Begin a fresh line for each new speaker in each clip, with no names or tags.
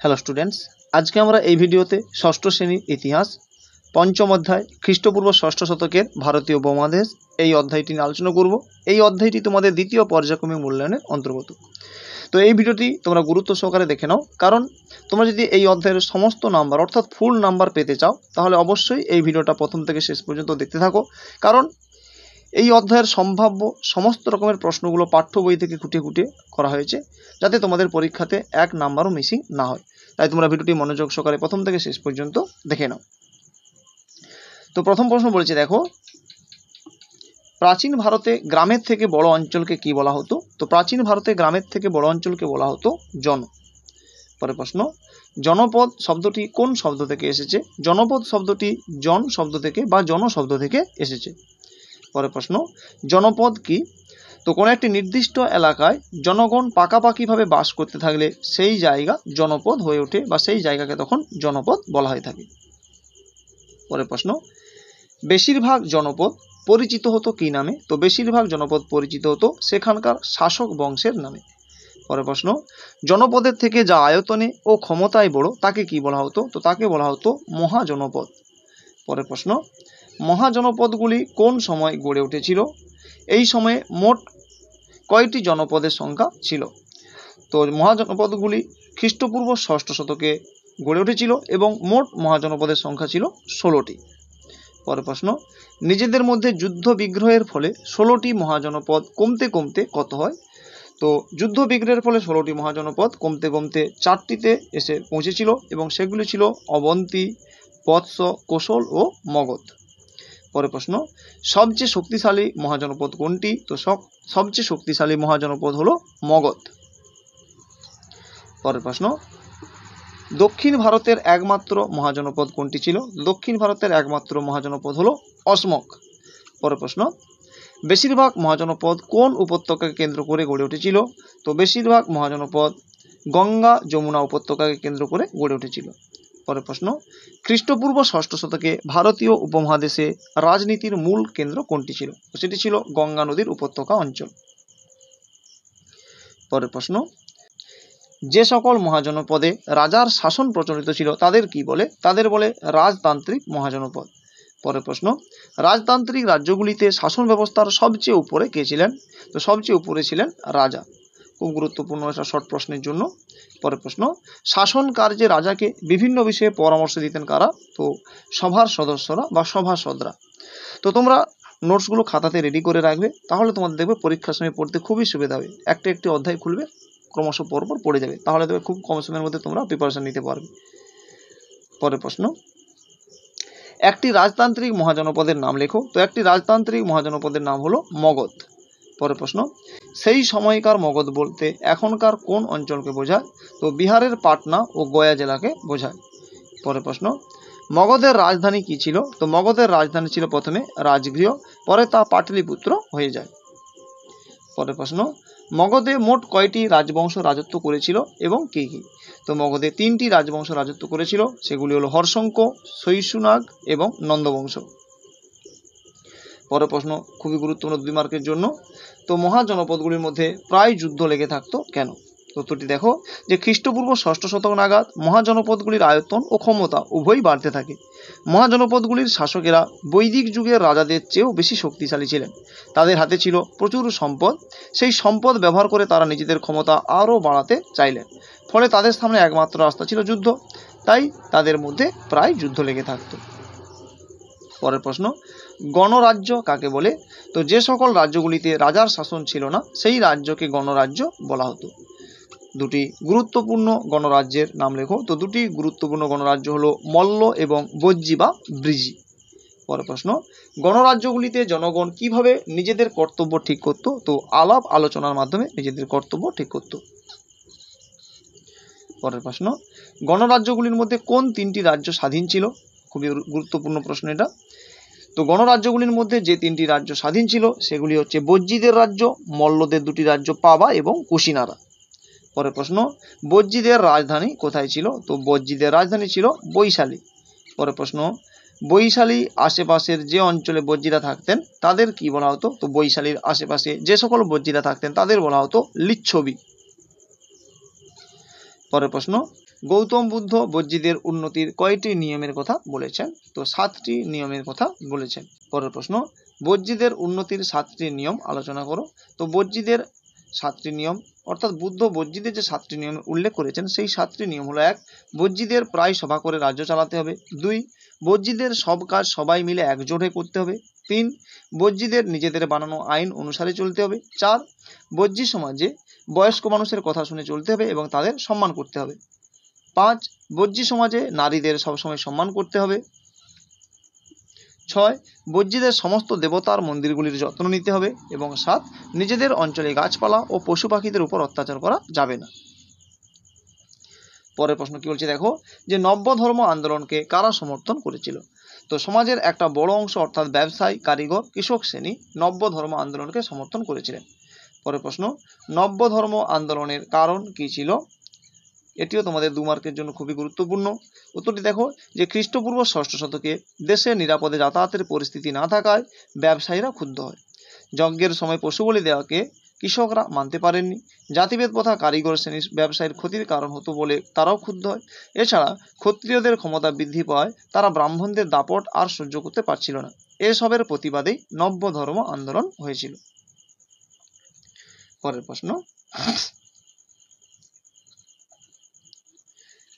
Hello students, আজকে আমরা এই ভিডিওতে ষষ্ঠ শ্রেণীর ইতিহাস পঞ্চম অধ্যায় খ্রিস্টপূর্ব ষষ্ঠ শতকের ভারতীয় উপমহাদেশ এই অধ্যায়টি নিয়ে আলোচনা করব। এই অধ্যায়টি তোমাদের দ্বিতীয় পর্যায়ক্রমিক মূল্যায়নের অন্তর্গত। তো এই ভিডিওটি তোমরা গুরুত্ব সহকারে দেখে নাও, কারণ তোমরা যদি এই অধ্যায়ের সমস্ত নাম্বার অর্থাৎ ফুল নাম্বার পেতে চাও তাহলে অবশ্যই এই ভিডিওটা প্রথম থেকে শেষ পর্যন্ত দেখতে থাকো, কারণ এই অধ্যায়ের সম্ভাব্য সমস্ত রকমের প্রশ্নগুলো পাঠ্য বই থেকে খুঁটিয়ে খুঁটিয়ে করা হয়েছে, যাতে তোমাদের পরীক্ষাতে এক নাম্বারও মিসিং না হয়। তাই তোমরা ভিডিওটি মনোযোগ সহকারে প্রথম থেকে শেষ পর্যন্ত দেখে নাও। তো প্রথম প্রশ্ন বলেছে, দেখো, প্রাচীন ভারতে গ্রামের থেকে বড় অঞ্চলকে কি বলা হতো? তো প্রাচীন ভারতে গ্রামের থেকে বড় অঞ্চলকে বলা হতো জন। পরের প্রশ্ন, জনপদ শব্দটি কোন শব্দ থেকে এসেছে? জনপদ শব্দটি জন শব্দ থেকে বা জন শব্দ থেকে এসেছে। পরের প্রশ্ন, জনপদ কি? তো কোনো একটি নির্দিষ্ট এলাকায় জনগণ পাকাপাকিভাবে বাস করতে থাকলে সেই জায়গা জনপদ হয়ে ওঠে বা সেই জায়গাকে তখন জনপদ বলা হয়ে থাকে। পরের প্রশ্ন, বেশিরভাগ জনপদ পরিচিত হতো কি নামে? তো বেশিরভাগ জনপদ পরিচিত হতো সেখানকার শাসক বংশের নামে। পরের প্রশ্ন, জনপদের থেকে যা আয়তনে ও ক্ষমতায় বড় তাকে কি বলা হতো? তো তাকে বলা হতো মহাজনপদ। পরের প্রশ্ন, মহাজনপদগুলি কোন সময় গড়ে উঠেছিল? এই সময়ে মোট কয়টি জনপদের সংখ্যা ছিল? তো মহাজনপদগুলি খ্রিস্টপূর্ব ষষ্ঠ শতকে গড়ে উঠেছিল এবং মোট মহাজনপদের সংখ্যা ছিল 16টি। পরের প্রশ্ন, নিজেদের মধ্যে যুদ্ধ বিগ্রহের ফলে 16টি মহাজনপদ কমতে কমতে কত হয়? তো যুদ্ধ বিগ্রহের ফলে 16টি মহাজনপদ কমতে কমতে 4টিতে এসে পৌঁছেছিল এবং সেগুলি ছিল অবন্তী, বৎস, কোশল ও মগধ। পরের প্রশ্ন, সবচেয়ে শক্তিশালী মহাজনপদ কোনটি? তো সবচেয়ে শক্তিশালী মহাজনপদ হলো মগধ। পরের প্রশ্ন, দক্ষিণ ভারতের একমাত্র মহাজনপদ কোনটি ছিল? দক্ষিণ ভারতের একমাত্র মহাজনপদ হলো অসমক। পরের প্রশ্ন, বেশিরভাগ মহাজনপদ কোন উপত্যকাকে কেন্দ্র করে গড়ে উঠেছিল? তো বেশিরভাগ মহাজনপদ গঙ্গা যমুনা উপত্যকাকে কেন্দ্র করে গড়ে উঠেছিল। পরের প্রশ্ন, খ্রিস্টপূর্ব ষষ্ঠ শতকে ভারতীয় উপমহাদেশে রাজনীতির মূল কেন্দ্র কোনটি ছিল? সেটি ছিল গঙ্গা নদীর উপত্যকা অঞ্চল। পরের প্রশ্ন, যে সকল মহাজনপদে রাজার শাসন প্রচলিত ছিল তাদের কি বলে? তাদের বলে রাজতান্ত্রিক মহাজনপদ। পরের প্রশ্ন, রাজতান্ত্রিক রাজ্যগুলিতে শাসন ব্যবস্থার সবচেয়ে উপরে কে ছিলেন? তো সবচেয়ে উপরে ছিলেন রাজা। খুব গুরুত্বপূর্ণ একটা শর্ট প্রশ্নের জন্য। পরের প্রশ্ন, শাসন কার্যে রাজাকে বিভিন্ন বিষয়ে পরামর্শ দিতেন কারা? তো সভার সদস্যরা বা সভাসদরা। তো তোমরা নোটসগুলো খাতাতে রেডি করে রাখবে, তাহলে তোমাদের দেখবে পরীক্ষার সময় পড়তে খুবই সুবিধা হবে। একটি অধ্যায় খুলবে, ক্রমশ পরপর পড়ে যাবে, তাহলে দেখবে খুব কম সময়ের মধ্যে তোমরা প্রিপারেশন নিতে পারবে। পরের প্রশ্ন, একটি রাজতান্ত্রিক মহাজনপদের নাম লেখো। তো একটি রাজতান্ত্রিক মহাজনপদের নাম হলো মগধ। পরের প্রশ্ন, সেই সময়কার মগধ বলতে এখনকার কোন অঞ্চলকে বোঝায়? তো বিহারের পাটনা ও গয়া জেলাকে বোঝায়। পরের প্রশ্ন, মগধের রাজধানী কি ছিল? তো মগধের রাজধানী ছিল প্রথমে রাজগৃহ, পরে তা পাটলিপুত্র হয়ে যায়। পরের প্রশ্ন, মগধে মোট কয়টি রাজবংশ রাজত্ব করেছিল এবং কি কি? তো মগধে 3টি রাজবংশ রাজত্ব করেছিল, সেগুলি হলো হর্ষঙ্ক, শৈশুনাগ এবং নন্দবংশ। পরের প্রশ্ন খুবই গুরুত্বপূর্ণ 2 মার্কের জন্য। তো মহাজনপদগুলির মধ্যে প্রায় যুদ্ধ লেগে থাকতো কেন? উত্তরটি দেখো, যে খ্রিস্টপূর্ব ষষ্ঠ শতক নাগাদ মহাজনপদগুলির আয়তন ও ক্ষমতা উভয়ই বাড়তে থাকে। মহাজনপদগুলির শাসকেরা বৈদিক যুগের রাজাদের চেয়েও বেশি শক্তিশালী ছিলেন। তাদের হাতে ছিল প্রচুর সম্পদ। সেই সম্পদ ব্যবহার করে তারা নিজেদের ক্ষমতা আরও বাড়াতে চাইলেন। ফলে তাদের সামনে একমাত্র রাস্তা ছিল যুদ্ধ। তাই তাদের মধ্যে প্রায় যুদ্ধ লেগে থাকতো। পরের প্রশ্ন, গণরাজ্য কাকে বলে? তো যে সকল রাজ্যগুলিতে রাজার শাসন ছিল না সেই রাজ্যকে গণরাজ্য বলা হতো। 2টি গুরুত্বপূর্ণ গণরাজ্যের নাম লেখো। তো 2টি গুরুত্বপূর্ণ গণরাজ্য হলো মল্ল এবং বজ্জি বা ব্রিজি। পরের প্রশ্ন, গণরাজ্যগুলিতে জনগণ কিভাবে নিজেদের কর্তব্য ঠিক করত? তো আলাপ আলোচনার মাধ্যমে নিজেদের কর্তব্য ঠিক করত। পরের প্রশ্ন, গণরাজ্যগুলির মধ্যে কোন 3টি রাজ্য স্বাধীন ছিল? খুবই গুরুত্বপূর্ণ প্রশ্ন এটা। তো গণরাজ্যগুলির মধ্যে যে 3টি রাজ্য স্বাধীন ছিল সেগুলি হচ্ছে বজ্জিদের রাজ্য, মল্লদের 2টি রাজ্য পাবা এবং কুশিনারা। পরের প্রশ্ন, বজ্জিদের রাজধানী কোথায় ছিল? তো বজ্জিদের রাজধানী ছিল বৈশালী। পরের প্রশ্ন, বৈশালী আশেপাশের যে অঞ্চলে বজ্জিরা থাকতেন তাদের কি বলা হতো? তো বৈশালীর আশেপাশে যে সকল বজ্জিরা থাকতেন তাদের বলা হতো লিচ্ছবি। পরের প্রশ্ন, গৌতম বুদ্ধ বজ্জীদের উন্নতির কয়টি নিয়মের কথা বলেছেন? তো 7টি নিয়মের কথা বলেছেন। পরের প্রশ্ন, বজ্জীদের উন্নতির 7টি নিয়ম আলোচনা করো। তো বজ্জীদের 7টি নিয়ম, অর্থাৎ বুদ্ধ বজ্জীদের যে 7টি নিয়ম উল্লেখ করেছেন সেই 7টি নিয়ম হলো: 1, বজ্জীদের প্রায় সভা করে রাজ্য চালাতে হবে। 2, বজ্জীদের সব কাজ সবাই মিলে একজোট হয়ে করতে হবে। 3, বজ্জীদের নিজেদের বানানো আইন অনুসারে চলতে হবে। 4, বজ্জী সমাজে বয়স্ক মানুষের কথা শুনে চলতে হবে এবং তাদের সম্মান করতে হবে। 5, বজ্জী সমাজে নারীদের সবসময় সম্মান করতে হবে। 6, বজ্জীদের সমস্ত দেবতার মন্দিরগুলির যত্ন নিতে হবে। এবং 7, নিজেদের অঞ্চলে গাছপালা ও পশু পাখিদের উপর অত্যাচার করা যাবে না। পরের প্রশ্ন কি বলছে দেখো, যে নব্য ধর্ম আন্দোলনকে কারা সমর্থন করেছিল? তো সমাজের একটা বড় অংশ অর্থাৎ ব্যবসায়ী, কারিগর, কৃষক শ্রেণী নব্য ধর্ম আন্দোলনকে সমর্থন করেছিলেন। পরের প্রশ্ন, নব্য ধর্ম আন্দোলনের কারণ কি ছিল? এটিও তোমাদের 2 মার্কের জন্য খুবই গুরুত্বপূর্ণ। উত্তরটি দেখো, যে খ্রিস্টপূর্ব 6ষ্ঠ শতকে দেশে নিরাপদে যাতায়াতের পরিস্থিতি না থাকায় ব্যবসায়ীরা ক্ষুব্ধ হয়। যজ্ঞের সময় পশু বলি দেওয়াকে কৃষকরা মানতে পারেননি। জাতিভেদ প্রথা কারিগর শ্রেণীর ব্যবসায়ের ক্ষতির কারণ হতো বলে তারাও ক্ষুব্ধ হয়। এছাড়া ক্ষত্রিয়দের ক্ষমতা বৃদ্ধি পাওয়ায় তারা ব্রাহ্মণদের দাপট আর সহ্য করতে পারছিল না। এসবের প্রতিবাদেই নব্য ধর্ম আন্দোলন হয়েছিল। পরের প্রশ্ন,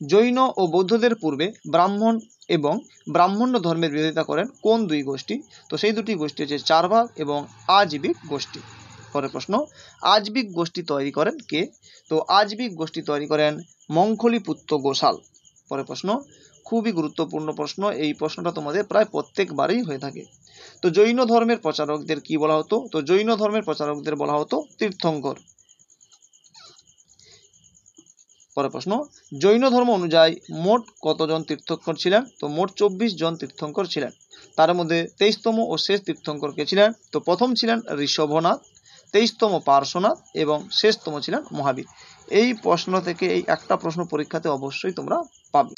জৈন ও বৌদ্ধদের পূর্বে ব্রাহ্মণ এবং ব্রাহ্মণ্য ধর্মের বিরোধিতা করেন কোন 2 গোষ্ঠী? তো সেই 2টি গোষ্ঠী হচ্ছে চারভাগ এবং আজীবিক গোষ্ঠী। পরের প্রশ্ন, আজবিক গোষ্ঠী তৈরি করেন কে? তো আজবিক গোষ্ঠী তৈরি করেন মঙ্খলিপুত্র গোসাল। পরের প্রশ্ন, খুবই গুরুত্বপূর্ণ প্রশ্ন, এই প্রশ্নটা তোমাদের প্রায় প্রত্যেকবারই হয়ে থাকে। তো জৈন ধর্মের প্রচারকদের কি বলা হতো? তো জৈন ধর্মের প্রচারকদের বলা হতো তীর্থঙ্কর। পরের প্রশ্ন, জৈন ধর্ম অনুযায়ী মোট কতজন তীর্থঙ্কর ছিলেন? তো মোট 24 জন তীর্থঙ্কর ছিলেন। তার মধ্যে 23তম ও শেষ তীর্থঙ্কর কে ছিলেন? তো প্রথম ছিলেন ঋষভনাথ, 23তম পার্শ্বনাথ এবং শেষতম ছিলেন মহাবীর। এই প্রশ্ন থেকে এই একটা প্রশ্ন পরীক্ষাতে অবশ্যই তোমরা পাবে।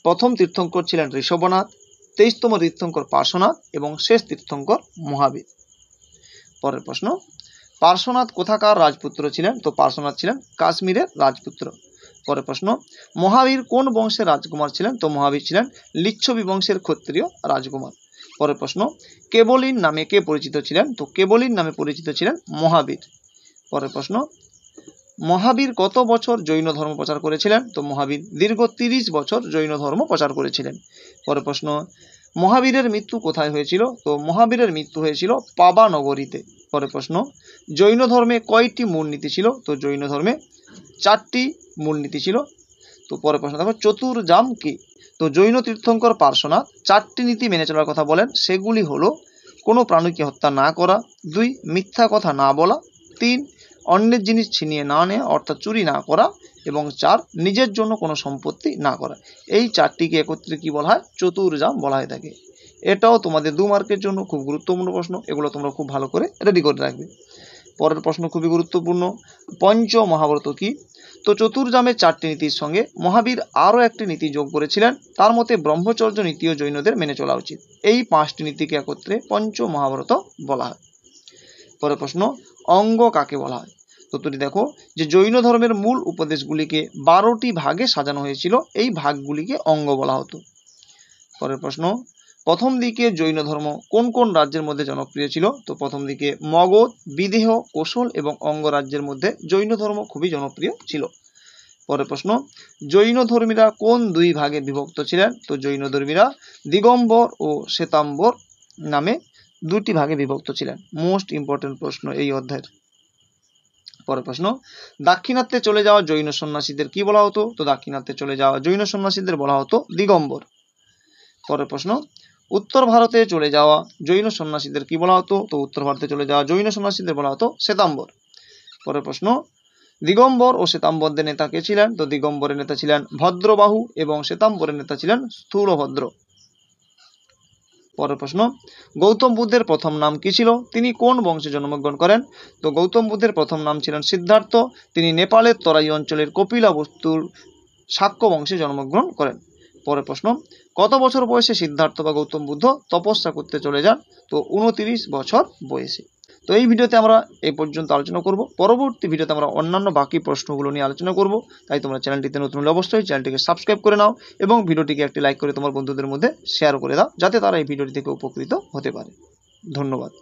প্রথম তীর্থঙ্কর ছিলেন ঋষভনাথ, 23তম তীর্থঙ্কর পার্শ্বনাথ এবং শেষ তীর্থঙ্কর মহাবীর। পরের প্রশ্ন, পার্শ্বনাথ কোথাকার রাজপুত্র ছিলেন? তো পার্শ্বনাথ ছিলেন কাশ্মীরের রাজপুত্র। পরের প্রশ্ন, মহাবীর কোন বংশের রাজকুমার ছিলেন? তো মহাবীর ছিলেন লিচ্ছবি বংশের ক্ষত্রিয় রাজকুমার। পরের প্রশ্ন, কেবলিন নামে কে পরিচিত ছিলেন? তো কেবলিন নামে পরিচিত ছিলেন মহাবীর। পরের প্রশ্ন, মহাবীর কত বছর জৈন ধর্ম প্রচার করেছিলেন? তো মহাবীর দীর্ঘ 30 বছর জৈন ধর্ম প্রচার করেছিলেন। পরের প্রশ্ন, মহাবীরের মৃত্যু কোথায় হয়েছিল? তো মহাবীরের মৃত্যু হয়েছিল পাবা নগরীতে। পরের প্রশ্ন, জৈন ধর্মে কয়টি মূলনীতি ছিল? তো জৈন ধর্মে 4টি মূলনীতি ছিল। তো পরের প্রশ্ন দেখো, চতুর্জাম কি? তো জৈন তীর্থঙ্কর পার্শ্বনাথ 4টি নীতি মেনে চলার কথা বলেন, সেগুলি হলো: কোনো প্রাণীকে হত্যা না করা, 2, মিথ্যা কথা না বলা, 3, অন্যের জিনিস ছিনিয়ে না নেওয়া অর্থাৎ চুরি না করা এবং 4, নিজের জন্য কোনো সম্পত্তি না করা। এই 4টিকে একত্রে কি বলা হয়? চতুর্জাম বলা হয়ে থাকে। এটাও তোমাদের 2 মার্কের জন্য খুব গুরুত্বপূর্ণ প্রশ্ন, এগুলো তোমরা খুব ভালো করে রেডি করে রাখবে। পরের প্রশ্ন খুবই গুরুত্বপূর্ণ, পঞ্চ মহাব্রত কি? তো চতুর্জামের 4টি নীতির সঙ্গে মহাবীর আরও একটি নীতি যোগ করেছিলেন, তার মতে ব্রহ্মচর্য নীতিও জৈনদের মেনে চলা উচিত। এই 5টি নীতিকে একত্রে পঞ্চ মহাব্রত বলা হয়। পরের প্রশ্ন, অঙ্গ কাকে বলা হয়? তো তুমি দেখো, যে জৈন ধর্মের মূল উপদেশগুলিকে 12টি ভাগে সাজানো হয়েছিল, এই ভাগগুলিকে অঙ্গ বলা হতো। পরের প্রশ্ন, প্রথম দিকে জৈন ধর্ম কোন কোন রাজ্যের মধ্যে জনপ্রিয় ছিল? তো প্রথম দিকে মগধ, বিদেহ, কোশল এবং অঙ্গ রাজ্যের মধ্যে জৈন ধর্ম খুবই জনপ্রিয় ছিল। পরের প্রশ্ন, জৈন ধর্মীরা কোন 2 ভাগে বিভক্ত ছিলেন? তো জৈন ধর্মীরা দিগম্বর ও শ্বেতাম্বর নামে 2টি ভাগে বিভক্ত ছিলেন। মোস্ট ইম্পর্টেন্ট প্রশ্ন এই অধ্যায়ের। পরের প্রশ্ন, দাক্ষিণাত্যে চলে যাওয়া জৈন সন্ন্যাসীদের কি বলা হতো? তো দাক্ষিণাত্যে চলে যাওয়া জৈন সন্ন্যাসীদের বলা হতো দিগম্বর। পরের প্রশ্ন, উত্তর ভারতে চলে যাওয়া জৈন সন্ন্যাসীদের কি বলা হতো? তো উত্তর ভারতে চলে যাওয়া জৈন সন্ন্যাসীদের বলা হতো শ্বেতাম্বর। পরের প্রশ্ন, দিগম্বর ও শ্বেতাম্বরদের নেতা কে ছিলেন? তো দিগম্বরের নেতা ছিলেন ভদ্রবাহু এবং শ্বেতাম্বরের নেতা ছিলেন স্থূলভদ্র। পরের প্রশ্ন, গৌতম বুদ্ধের প্রথম নাম কি ছিল? তিনি কোন বংশে জন্মগ্রহণ করেন? তো গৌতম বুদ্ধের প্রথম নাম ছিলেন সিদ্ধার্থ, তিনি নেপালের তরাই অঞ্চলের কপিলাবস্তুর শাক্য বংশে জন্মগ্রহণ করেন। পরের প্রশ্ন, কত বছর বয়সে সিদ্ধার্থ বা গৌতম বুদ্ধ তপস্যা করতে চলে যান? তো 29 বছর বয়সে। তো এই ভিডিওতে আমরা এই পর্যন্ত আলোচনা করব। পরবর্তী ভিডিওতে আমরা অন্যান্য বাকি প্রশ্নগুলো নিয়ে আলোচনা করব। তাই তোমরা চ্যানেলটিতে নতুন হলে অবশ্যই চ্যানেলটিকে সাবস্ক্রাইব করে নাও এবং ভিডিওটিকে একটি লাইক করে তোমার বন্ধুদের মধ্যে শেয়ার করে দাও, যাতে তারা এই ভিডিওটি থেকে উপকৃত হতে পারে। ধন্যবাদ।